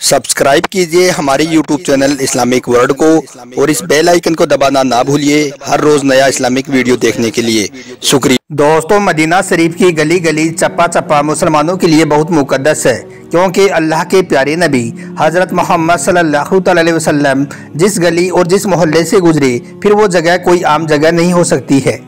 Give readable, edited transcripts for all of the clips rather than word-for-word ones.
Subscribe कीजिए हमारे YouTube channel Islamic world को और इस बेल आइकन को दबाना ना भूलिए हर रोज नया इस्लामिक वीडियो देखने के लिए। शुक्रिया। दोस्तों, मदीना शरीफ की गली गली चप्पा चप्पा मुसलमानों के लिए बहुत मुकद्दस है, क्योंकि अल्लाह के प्यारे नबी हज़रत मोहम्मद सल्लल्लाहु अलैहि वसल्लम जिस गली और जिस मोहल्ले से गुजरे फिर वो जगह कोई आम जगह नहीं हो सकती है।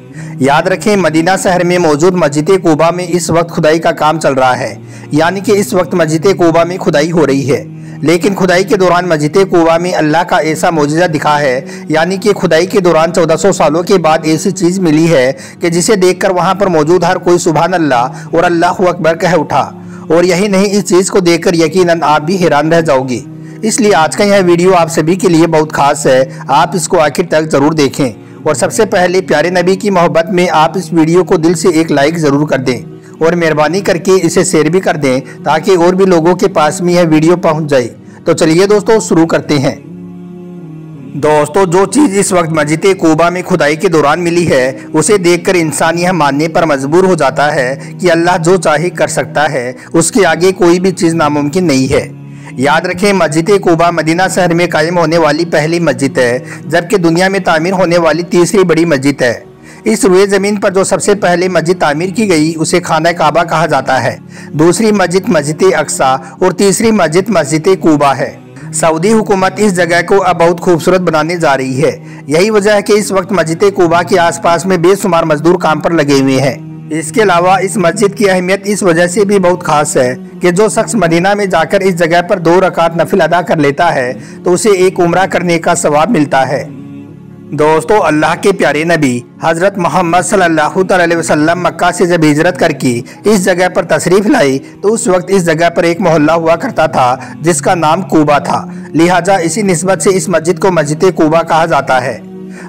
याद रखें, मदीना शहर में मौजूद मस्जिद कूबा में इस वक्त खुदाई का काम चल रहा है, यानी कि इस वक्त मस्जिद कूबा में खुदाई हो रही है। लेकिन खुदाई के दौरान मस्जिद कूबा में अल्लाह का ऐसा मौजज़ा दिखा है, यानी कि खुदाई के दौरान 1400 सालों के बाद ऐसी चीज़ मिली है कि जिसे देखकर वहां पर मौजूद हर कोई सुभान अल्लाह और अल्लाहु अकबर कह उठा। और यही नहीं, इस चीज़ को देखकर यकीनन आप भी हैरान रह जाओगे। इसलिए आज का यह वीडियो आप सभी के लिए बहुत खास है, आप इसको आखिर तक ज़रूर देखें। और सबसे पहले प्यारे नबी की मोहब्बत में आप इस वीडियो को दिल से एक लाइक ज़रूर कर दें और मेहरबानी करके इसे शेयर भी कर दें, ताकि और भी लोगों के पास में यह वीडियो पहुंच जाए। तो चलिए दोस्तों, शुरू करते हैं। दोस्तों, जो चीज़ इस वक्त मस्जिद कूबा में खुदाई के दौरान मिली है, उसे देखकर इंसान यह मानने पर मजबूर हो जाता है कि अल्लाह जो चाहे कर सकता है, उसके आगे कोई भी चीज़ नामुमकिन नहीं है। याद रखें, मस्जिद कूबा मदीना शहर में कायम होने वाली पहली मस्जिद है, जबकि दुनिया में तामीर होने वाली तीसरी बड़ी मस्जिद है। इस रुए ज़मीन पर जो सबसे पहले मस्जिद तामीर की गई उसे खाना काबा कहा जाता है। दूसरी मस्जिद मस्जिद अक्सा और तीसरी मस्जिद मस्जिद कूबा है। सऊदी हुकूमत इस जगह को अब बहुत खूबसूरत बनाने जा रही है। यही वजह है कि इस वक्त मस्जिद कूबा के आसपास में बेशुमार मजदूर काम पर लगे हुए हैं। इसके अलावा इस मस्जिद की अहमियत इस वजह से भी बहुत खास है कि जो शख्स मदीना में जाकर इस जगह पर 2 रकात नफिल अदा कर लेता है तो उसे एक उम्रा करने का सवाब मिलता है। दोस्तों, अल्लाह के प्यारे नबी हज़रत मोहम्मद सल्लल्लाहु अलैहि वसल्लम मक्का से जब हिजरत करके इस जगह पर तशरीफ लाई तो उस वक्त इस जगह पर एक मोहल्ला हुआ करता था जिसका नाम कूबा था। लिहाजा इसी निस्बत से इस मस्जिद को मस्जिद कूबा कहा जाता है।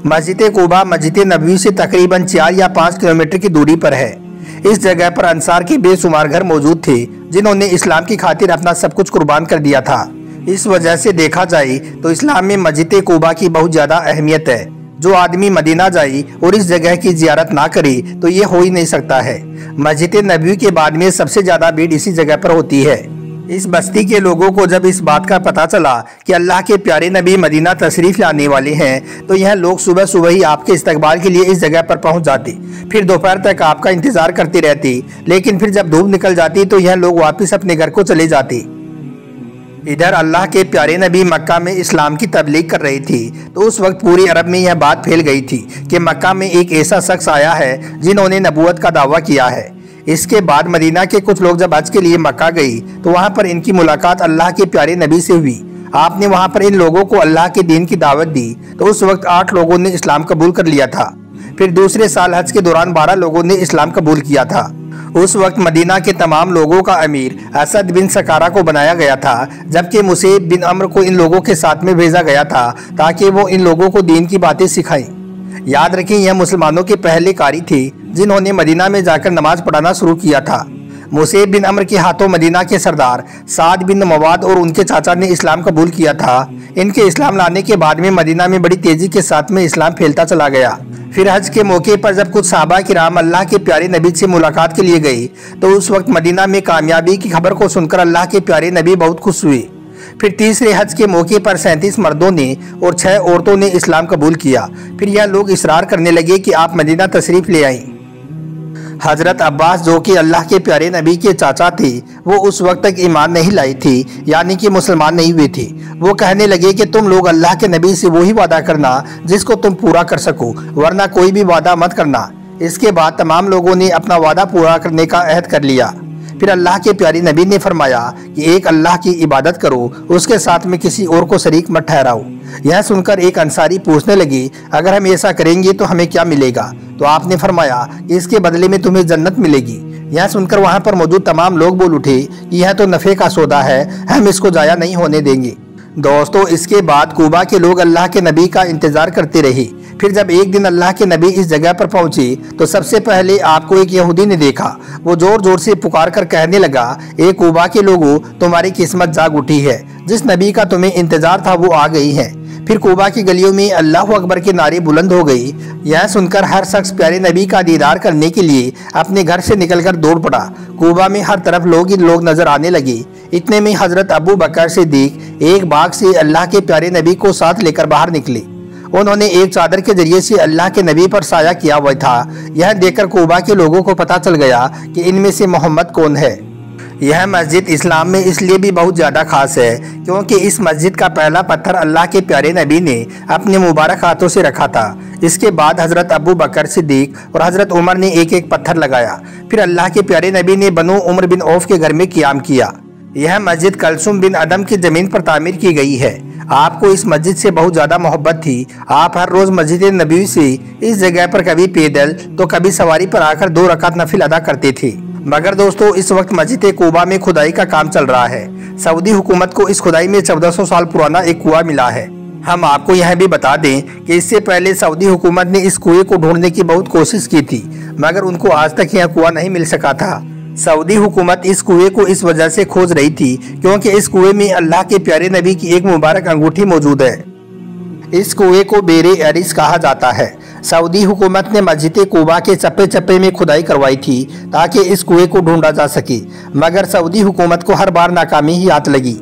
मस्जिद कूबा मस्जिद नबवी से तकरीबन 4 या 5 किलोमीटर की दूरी पर है। इस जगह पर अंसार के बेशुमार घर मौजूद थे, जिन्होंने इस्लाम की खातिर अपना सब कुछ कुर्बान कर दिया था। इस वजह से देखा जाए तो इस्लाम में मस्जिद कूबा की बहुत ज़्यादा अहमियत है। जो आदमी मदीना जाए और इस जगह की जियारत ना करे तो ये हो ही नहीं सकता है। मस्जिद नबवी के बाद में सबसे ज़्यादा भीड़ इसी जगह पर होती है। इस बस्ती के लोगों को जब इस बात का पता चला कि अल्लाह के प्यारे नबी मदीना तशरीफ़ लाने वाले हैं, तो यह लोग सुबह सुबह ही आपके इस्तकबाल के लिए इस जगह पर पहुंच जाते, फिर दोपहर तक आपका इंतज़ार करते रहते। लेकिन फिर जब धूप निकल जाती तो यह लोग वापस अपने घर को चले जाते। इधर अल्लाह के प्यारे नबी मक्का में इस्लाम की तबलीग कर रही थी, तो उस वक्त पूरी अरब में यह बात फैल गई थी कि मक्का में एक ऐसा शख्स आया है जिन्होंने नबूवत का दावा किया है। इसके बाद मदीना के कुछ लोग जब हज के लिए मक्का गई तो वहाँ पर इनकी मुलाकात अल्लाह के प्यारे नबी से हुई। आपने वहाँ पर इन लोगों को अल्लाह के दीन की दावत दी, तो उस वक्त 8 लोगों ने इस्लाम कबूल कर लिया था। फिर दूसरे साल हज के दौरान 12 लोगों ने इस्लाम कबूल किया था। उस वक्त मदीना के तमाम लोगों का अमीर असद बिन सकारा को बनाया गया था, जबकि मुसैब बिन अम्र को इन लोगों के साथ में भेजा गया था ताकि वो इन लोगों को दीन की बातें सिखाएं। याद रखें, यह मुसलमानों के पहले कारी थे जिन्होंने मदीना में जाकर नमाज पढ़ाना शुरू किया था। मुसैब बिन अम्र के हाथों मदीना के सरदार साद बिन मवाद और उनके चाचा ने इस्लाम कबूल किया था। इनके इस्लाम लाने के बाद में मदीना में बड़ी तेजी के साथ में इस्लाम फैलता चला गया। फिर हज के मौके पर जब कुछ सहाबा किराम अल्लाह के प्यारे नबी से मुलाकात के लिए गई तो उस वक्त मदीना में कामयाबी की खबर को सुनकर अल्लाह के प्यारे नबी बहुत खुश हुए। फिर तीसरे हज के मौके पर 37 मर्दों ने और 6 औरतों ने इस्लाम कबूल किया। फिर यह लोग इसरार करने लगे कि आप मदीना तशरीफ़ ले आएं। हज़रत अब्बास, जो कि अल्लाह के प्यारे नबी के चाचा थे, वो उस वक्त तक ईमान नहीं लाई थी, यानी कि मुसलमान नहीं हुए थे। वो कहने लगे कि तुम लोग अल्लाह के नबी से वही वादा करना जिसको तुम पूरा कर सको, वरना कोई भी वादा मत करना। इसके बाद तमाम लोगों ने अपना वादा पूरा करने का अहद कर लिया। फिर अल्लाह के प्यारे नबी ने फरमाया कि एक अल्लाह की इबादत करो, उसके साथ में किसी और को शरीक मत ठहराओ। यह सुनकर एक अंसारी पूछने लगी, अगर हम ऐसा करेंगे तो हमें क्या मिलेगा? तो आपने फरमाया कि इसके बदले में तुम्हें जन्नत मिलेगी। यह सुनकर वहाँ पर मौजूद तमाम लोग बोल उठे कि यह तो नफ़े का सौदा है, हम इसको जाया नहीं होने देंगे। दोस्तों, इसके बाद कूबा के लोग अल्लाह के नबी का इंतज़ार करते रहे। फिर जब एक दिन अल्लाह के नबी इस जगह पर पहुंचे तो सबसे पहले आपको एक यहूदी ने देखा। वो जोर जोर से पुकार कर कहने लगा, ए कूबा के लोगों, तुम्हारी किस्मत जाग उठी है, जिस नबी का तुम्हें इंतजार था वो आ गई है। फिर कूबा की गलियों में अल्लाहु अकबर के नारे बुलंद हो गई। यह सुनकर हर शख्स प्यारे नबी का दीदार करने के लिए अपने घर से निकलकर दौड़ पड़ा। कूबा में हर तरफ लोग ही लोग नजर आने लगे। इतने में हजरत अबू बकर सिद्दीक एक बाग से अल्लाह के प्यारे नबी को साथ लेकर बाहर निकले। उन्होंने एक चादर के जरिए से अल्लाह के नबी पर साया किया हुआ था। यह देखकर कूबा के लोगों को पता चल गया कि इनमें से मोहम्मद कौन है। यह मस्जिद इस्लाम में इसलिए भी बहुत ज़्यादा खास है क्योंकि इस मस्जिद का पहला पत्थर अल्लाह के प्यारे नबी ने अपने मुबारक हाथों से रखा था। इसके बाद हज़रत अबू बकर सिद्दीक और हज़रत उमर ने एक एक पत्थर लगाया। फिर अल्लाह के प्यारे नबी ने बनु उमर बिन औफ के घर में क़ियाम किया। यह मस्जिद कलसुम बिन अदम की ज़मीन पर तामीर की गई है। आपको इस मस्जिद से बहुत ज़्यादा मोहब्बत थी। आप हर रोज़ मस्जिद नबवी से इस जगह पर कभी पैदल तो कभी सवारी पर आकर 2 रकात नफिल अदा करते थे। मगर दोस्तों, इस वक्त मस्जिद कूबा में खुदाई का काम चल रहा है। सऊदी हुकूमत को इस खुदाई में 1400 साल पुराना एक कुआं मिला है। हम आपको यह भी बता दें कि इससे पहले सऊदी हुकूमत ने इस कुएं को ढूंढने की बहुत कोशिश की थी, मगर उनको आज तक यह कुआं नहीं मिल सका था। सऊदी हुकूमत इस कुएं को इस वजह से खोज रही थी क्योंकि इस कुएं में अल्लाह के प्यारे नबी की एक मुबारक अंगूठी मौजूद है। इस कुएं को बेरे एरिस कहा जाता है। सऊदी हुकूमत ने मस्जिद कूबा के चप्पे चप्पे में खुदाई करवाई थी ताकि इस कुएं को ढूंढा जा सके, मगर सऊदी हुकूमत को हर बार नाकामी ही हाथ लगी।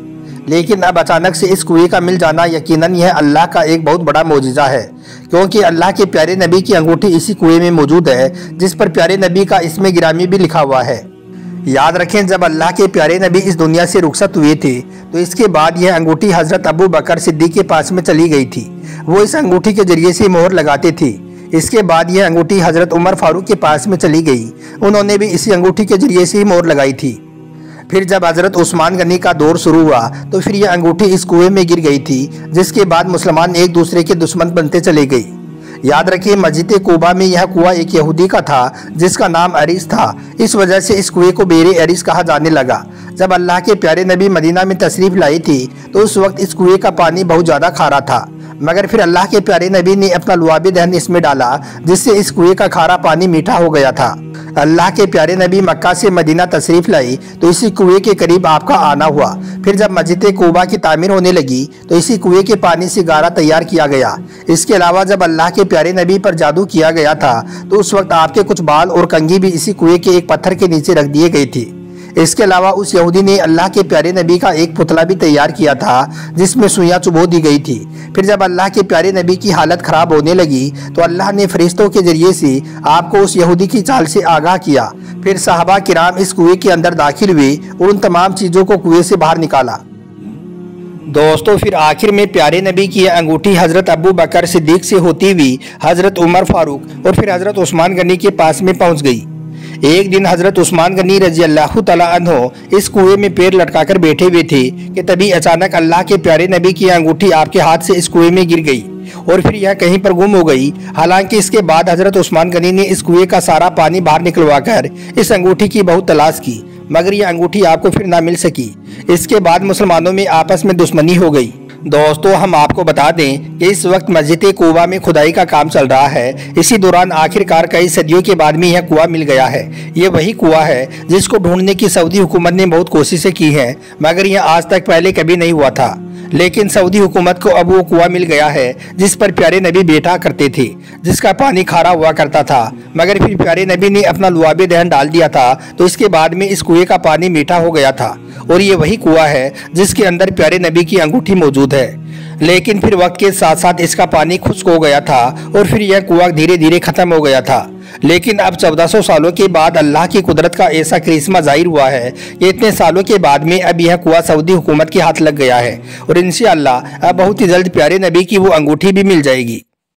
लेकिन अब अचानक से इस कुएं का मिल जाना यकीनन यह अल्लाह का एक बहुत बड़ा मौजिज़ा है, क्योंकि अल्लाह के प्यारे नबी की अंगूठी इसी कुएं में मौजूद है जिस पर प्यारे नबी का इसमें गिरामी भी लिखा हुआ है। याद रखें, जब अल्लाह के प्यारे नबी इस दुनिया से रुखसत हुए थे तो इसके बाद यह अंगूठी हज़रत अबू बकर सिद्दीक के पास में चली गई थी। वो इस अंगूठी के जरिए से मोहर लगाते थे। इसके बाद यह अंगूठी हज़रत उमर फारूक के पास में चली गई। उन्होंने भी इसी अंगूठी के जरिए से ही मोहर लगाई थी। फिर जब हज़रत उस्मान गनी का दौर शुरू हुआ तो फिर यह अंगूठी इस कुएं में गिर गई थी, जिसके बाद मुसलमान एक दूसरे के दुश्मन बनते चले गए। याद रखिए, मस्जिद कूबा में यह कुआं एक यहूदी का था जिसका नाम अरीस था। इस वजह से इस कुएं को बेरे अरीस कहा जाने लगा। जब अल्लाह के प्यारे नबी मदीना में तशरीफ लाई थी तो उस वक्त इस कुएं का पानी बहुत ज़्यादा खारा था, मगर फिर अल्लाह के प्यारे नबी ने अपना लुआबी दहन इसमें डाला, जिससे इस कुएं का खारा पानी मीठा हो गया था। अल्लाह के प्यारे नबी मक्का से मदीना तशरीफ लाई तो इसी कुएं के करीब आपका आना हुआ। फिर जब मस्जिद कूबा की तामीर होने लगी तो इसी कुएं के पानी से गारा तैयार किया गया। इसके अलावा जब अल्लाह के प्यारे नबी पर जादू किया गया था तो उस वक्त आपके कुछ बाल और कंघी भी इसी कुएं के एक पत्थर के नीचे रख दिए गए थे। इसके अलावा उस यहूदी ने अल्लाह के प्यारे नबी का एक पुतला भी तैयार किया था जिसमें सुइयां चुभो दी गई थी। फिर जब अल्लाह के प्यारे नबी की हालत खराब होने लगी तो अल्लाह ने फरिश्तों के जरिए से आपको उस यहूदी की चाल से आगाह किया। फिर सहाबा किराम इस कुएं के अंदर दाखिल हुए और उन तमाम चीज़ों को कुएं से बाहर निकाला। दोस्तों, फिर आखिर में प्यारे नबी की अंगूठी हज़रत अबू बकर सिद्दीक से होती हुई हज़रत उमर फारूक और फिर हज़रत उस्मान गनी के पास में पहुंच गई। एक दिन हज़रत उस्मान गनी रजी अल्लाह तआला अन्हो इस कुएं में पैर लटकाकर बैठे हुए थे कि तभी अचानक अल्लाह के प्यारे नबी की अंगूठी आपके हाथ से इस कुएं में गिर गई और फिर यह कहीं पर गुम हो गई। हालांकि इसके बाद हज़रत उस्मान गनी ने इस कुएं का सारा पानी बाहर निकलवाकर इस अंगूठी की बहुत तलाश की, मगर यह अंगूठी आपको फिर ना मिल सकी। इसके बाद मुसलमानों में आपस में दुश्मनी हो गई। दोस्तों, हम आपको बता दें कि इस वक्त मस्जिद कूबा में खुदाई का काम चल रहा है। इसी दौरान आखिरकार कई सदियों के बाद में यह कुआं मिल गया है। ये वही कुआं है जिसको ढूंढने की सऊदी हुकूमत ने बहुत कोशिशें की हैं, मगर यह आज तक पहले कभी नहीं हुआ था। लेकिन सऊदी हुकूमत को अब वो कुआं मिल गया है जिस पर प्यारे नबी बैठा करते थे, जिसका पानी खारा हुआ करता था, मगर फिर प्यारे नबी ने अपना लुआबी दहन डाल दिया था तो इसके बाद में इस कुएं का पानी मीठा हो गया था। और ये वही कुआं है जिसके अंदर प्यारे नबी की अंगूठी मौजूद है। लेकिन फिर वक्त के साथ साथ इसका पानी खुश्क हो गया था और फिर यह कुआं धीरे धीरे खत्म हो गया था। लेकिन अब 1400 सालों के बाद अल्लाह की कुदरत का ऐसा करिश्मा जाहिर हुआ है कि इतने सालों के बाद में अब यह कुआं सऊदी हुकूमत के हाथ लग गया है और इंशाअल्लाह अब बहुत ही जल्द प्यारे नबी की वो अंगूठी भी मिल जाएगी।